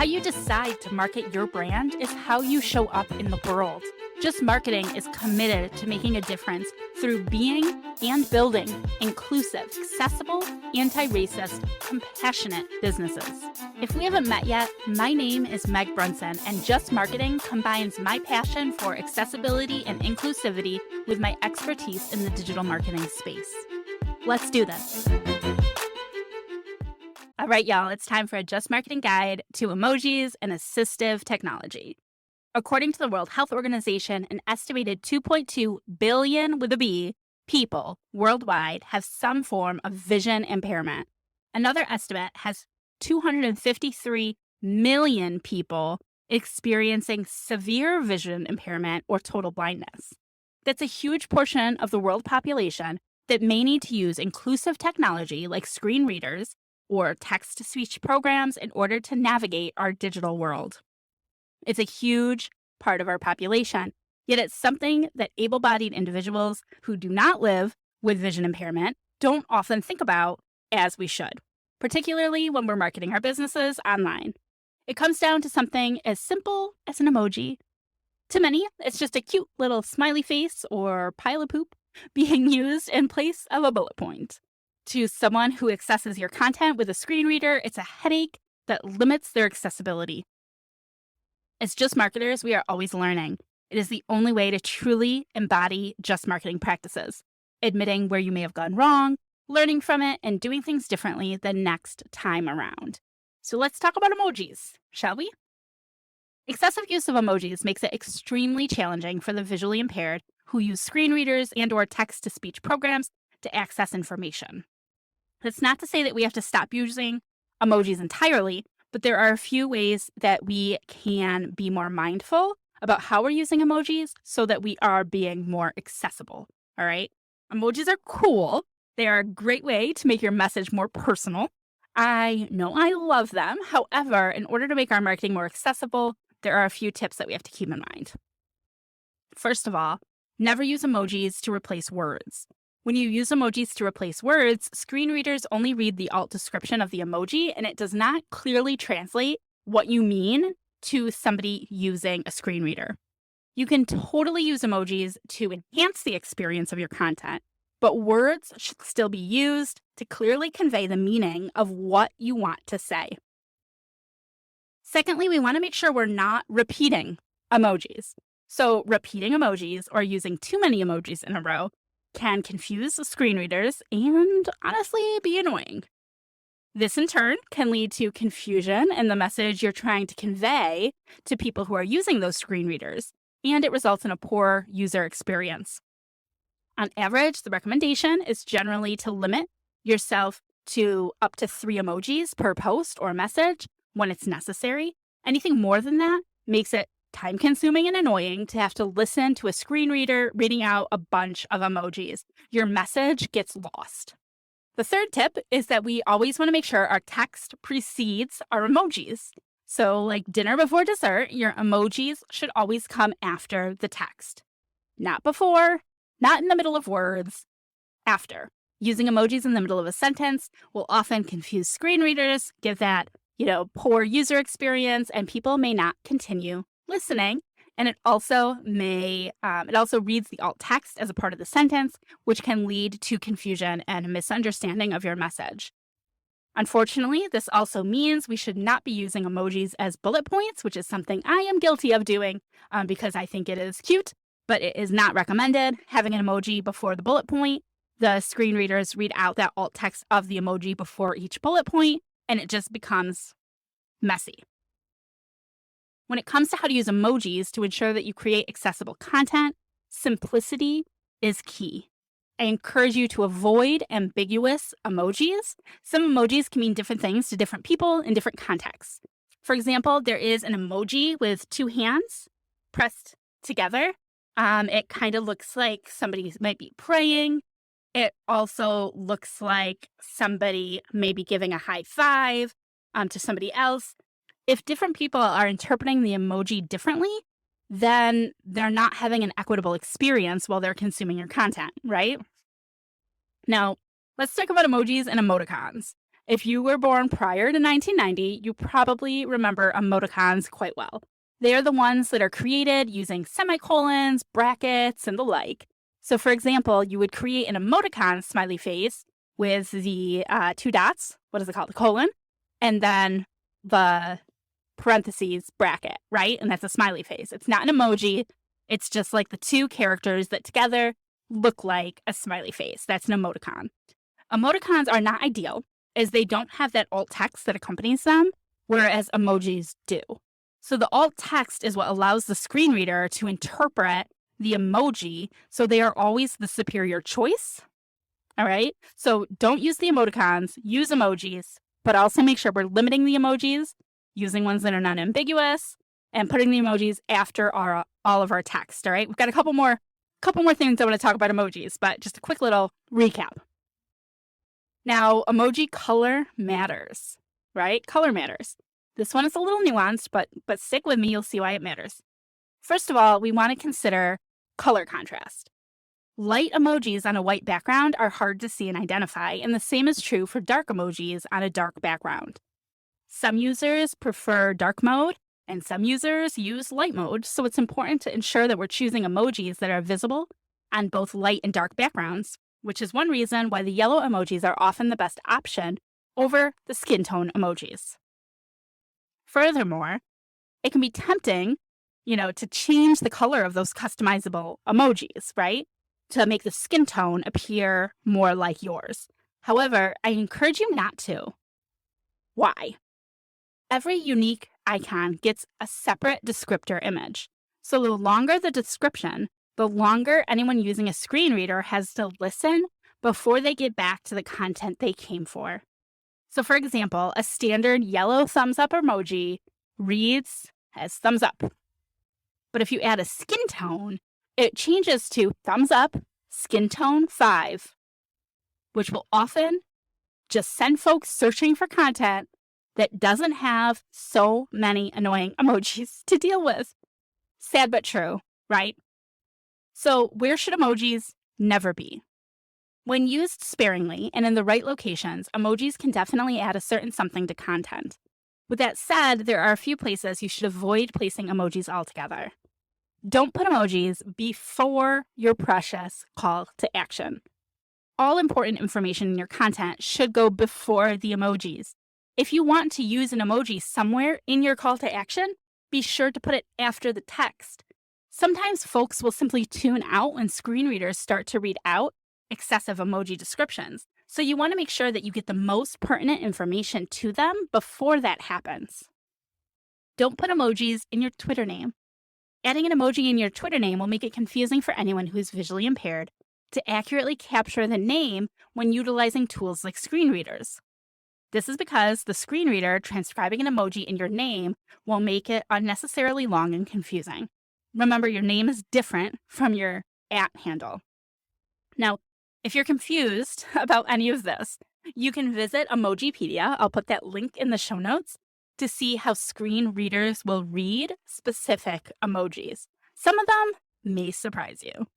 How you decide to market your brand is how you show up in the world. Just Marketing is committed to making a difference through being and building inclusive, accessible, anti-racist, compassionate businesses. If we haven't met yet, my name is Meg Brunson, and Just Marketing combines my passion for accessibility and inclusivity with my expertise in the digital marketing space. Let's do this. All right, y'all, it's time for a Just Marketing guide to emojis and assistive technology. According to the World Health Organization, an estimated 2.2 billion with a B people worldwide have some form of vision impairment. Another estimate has 253 million people experiencing severe vision impairment or total blindness. That's a huge portion of the world population that may need to use inclusive technology like screen readers or text-to-speech programs in order to navigate our digital world. It's a huge part of our population, yet it's something that able-bodied individuals who do not live with vision impairment don't often think about as we should, particularly when we're marketing our businesses online. It comes down to something as simple as an emoji. To many, it's just a cute little smiley face or pile of poop being used in place of a bullet point. To someone who accesses your content with a screen reader, it's a headache that limits their accessibility. As Just Marketers, we are always learning. It is the only way to truly embody Just Marketing practices, admitting where you may have gone wrong, learning from it, and doing things differently the next time around. So let's talk about emojis, shall we? Excessive use of emojis makes it extremely challenging for the visually impaired who use screen readers and/or text-to-speech programs to access information. That's not to say that we have to stop using emojis entirely, but there are a few ways that we can be more mindful about how we're using emojis so that we are being more accessible, all right? Emojis are cool. They are a great way to make your message more personal. I know I love them. However, in order to make our marketing more accessible, there are a few tips that we have to keep in mind. First of all, never use emojis to replace words. When you use emojis to replace words, screen readers only read the alt description of the emoji, and it does not clearly translate what you mean to somebody using a screen reader. You can totally use emojis to enhance the experience of your content, but words should still be used to clearly convey the meaning of what you want to say. Secondly, we want to make sure we're not repeating emojis. So repeating emojis or using too many emojis in a row can confuse screen readers and honestly be annoying. This in turn can lead to confusion in the message you're trying to convey to people who are using those screen readers, and it results in a poor user experience. On average, the recommendation is generally to limit yourself to up to 3 emojis per post or message when it's necessary. Anything more than that makes it time-consuming and annoying to have to listen to a screen reader reading out a bunch of emojis. Your message gets lost. The third tip is that we always want to make sure our text precedes our emojis. So like dinner before dessert, your emojis should always come after the text. Not before, not in the middle of words, after. Using emojis in the middle of a sentence will often confuse screen readers, give that, poor user experience, and people may not continue listening, and it also reads the alt text as a part of the sentence, which can lead to confusion and misunderstanding of your message. Unfortunately, this also means we should not be using emojis as bullet points, which is something I am guilty of doing because I think it is cute, but it is not recommended. Having an emoji before the bullet point, the screen readers read out that alt text of the emoji before each bullet point, and it just becomes messy. When it comes to how to use emojis to ensure that you create accessible content, simplicity is key. I encourage you to avoid ambiguous emojis. Some emojis can mean different things to different people in different contexts. For example, there is an emoji with 2 hands pressed together. It kind of looks like somebody might be praying. It also looks like somebody may be giving a high five to somebody else. If different people are interpreting the emoji differently, then they're not having an equitable experience while they're consuming your content, right? Now, let's talk about emojis and emoticons. If you were born prior to 1990, you probably remember emoticons quite well. They are the ones that are created using semicolons, brackets, and the like. So, for example, you would create an emoticon smiley face with the 2 dots, what is it called, the colon, and then the parentheses bracket, right? And that's a smiley face. It's not an emoji. It's just like the 2 characters that together look like a smiley face. That's an emoticon. Emoticons are not ideal as they don't have that alt text that accompanies them, whereas emojis do. So the alt text is what allows the screen reader to interpret the emoji, so they are always the superior choice. All right? So don't use the emoticons, use emojis, but also make sure we're limiting the emojis, using ones that are non-ambiguous, and putting the emojis after all of our text. All right? We've got a couple more things I want to talk about emojis, but just a quick little recap. Now, emoji color matters, right? Color matters. This one is a little nuanced, but stick with me, you'll see why it matters. First of all, we want to consider color contrast. Light emojis on a white background are hard to see and identify, and the same is true for dark emojis on a dark background. Some users prefer dark mode, and some users use light mode, so it's important to ensure that we're choosing emojis that are visible on both light and dark backgrounds, which is one reason why the yellow emojis are often the best option over the skin tone emojis. Furthermore, it can be tempting, to change the color of those customizable emojis, right? To make the skin tone appear more like yours. However, I encourage you not to. Why? Every unique icon gets a separate descriptor image. So the longer the description, the longer anyone using a screen reader has to listen before they get back to the content they came for. So for example, a standard yellow thumbs up emoji reads as thumbs up. But if you add a skin tone, it changes to thumbs up, skin tone 5, which will often just send folks searching for content that doesn't have so many annoying emojis to deal with. Sad but true, right? So where should emojis never be? When used sparingly and in the right locations, emojis can definitely add a certain something to content. With that said, there are a few places you should avoid placing emojis altogether. Don't put emojis before your precious call to action. All important information in your content should go before the emojis. If you want to use an emoji somewhere in your call to action, be sure to put it after the text. Sometimes folks will simply tune out when screen readers start to read out excessive emoji descriptions. So you want to make sure that you get the most pertinent information to them before that happens. Don't put emojis in your Twitter name. Adding an emoji in your Twitter name will make it confusing for anyone who is visually impaired to accurately capture the name when utilizing tools like screen readers. This is because the screen reader transcribing an emoji in your name will make it unnecessarily long and confusing. Remember, your name is different from your @handle. Now, if you're confused about any of this, you can visit Emojipedia. I'll put that link in the show notes to see how screen readers will read specific emojis. Some of them may surprise you.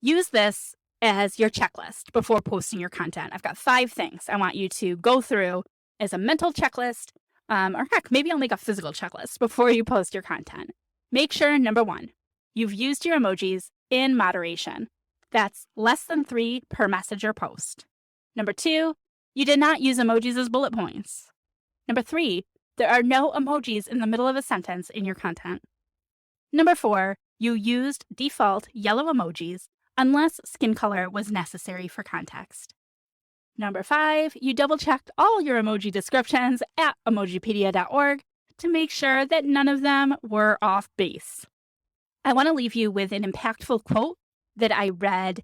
Use this as your checklist before posting your content. I've got 5 things I want you to go through as a mental checklist, or heck, maybe I'll make a physical checklist before you post your content. Make sure, number 1, you've used your emojis in moderation. That's less than 3 per message or post. Number 2, you did not use emojis as bullet points. Number 3, there are no emojis in the middle of a sentence in your content. Number 4, you used default yellow emojis unless skin color was necessary for context. Number 5, you double-checked all your emoji descriptions at emojipedia.org to make sure that none of them were off base. I want to leave you with an impactful quote that I read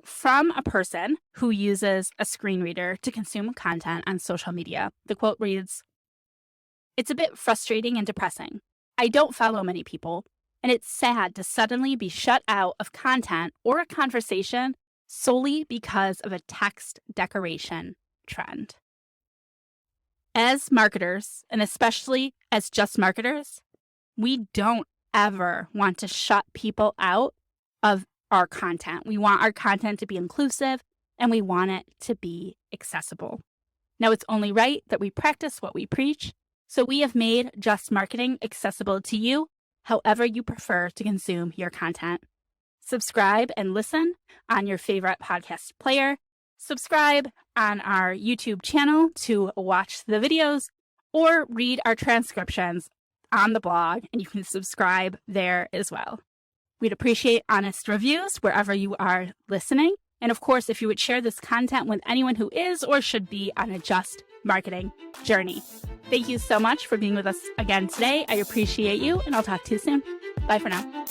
from a person who uses a screen reader to consume content on social media. The quote reads, "It's a bit frustrating and depressing. I don't follow many people, and it's sad to suddenly be shut out of content or a conversation solely because of a text decoration trend." As marketers, and especially as just marketers, we don't ever want to shut people out of our content. We want our content to be inclusive and we want it to be accessible. Now, it's only right that we practice what we preach, so we have made Just Marketing accessible to you however you prefer to consume your content. Subscribe and listen on your favorite podcast player. Subscribe on our YouTube channel to watch the videos or read our transcriptions on the blog, and you can subscribe there as well. We'd appreciate honest reviews wherever you are listening. And of course, if you would share this content with anyone who is or should be on a Just Marketing journey. Thank you so much for being with us again today. I appreciate you, and I'll talk to you soon. Bye for now.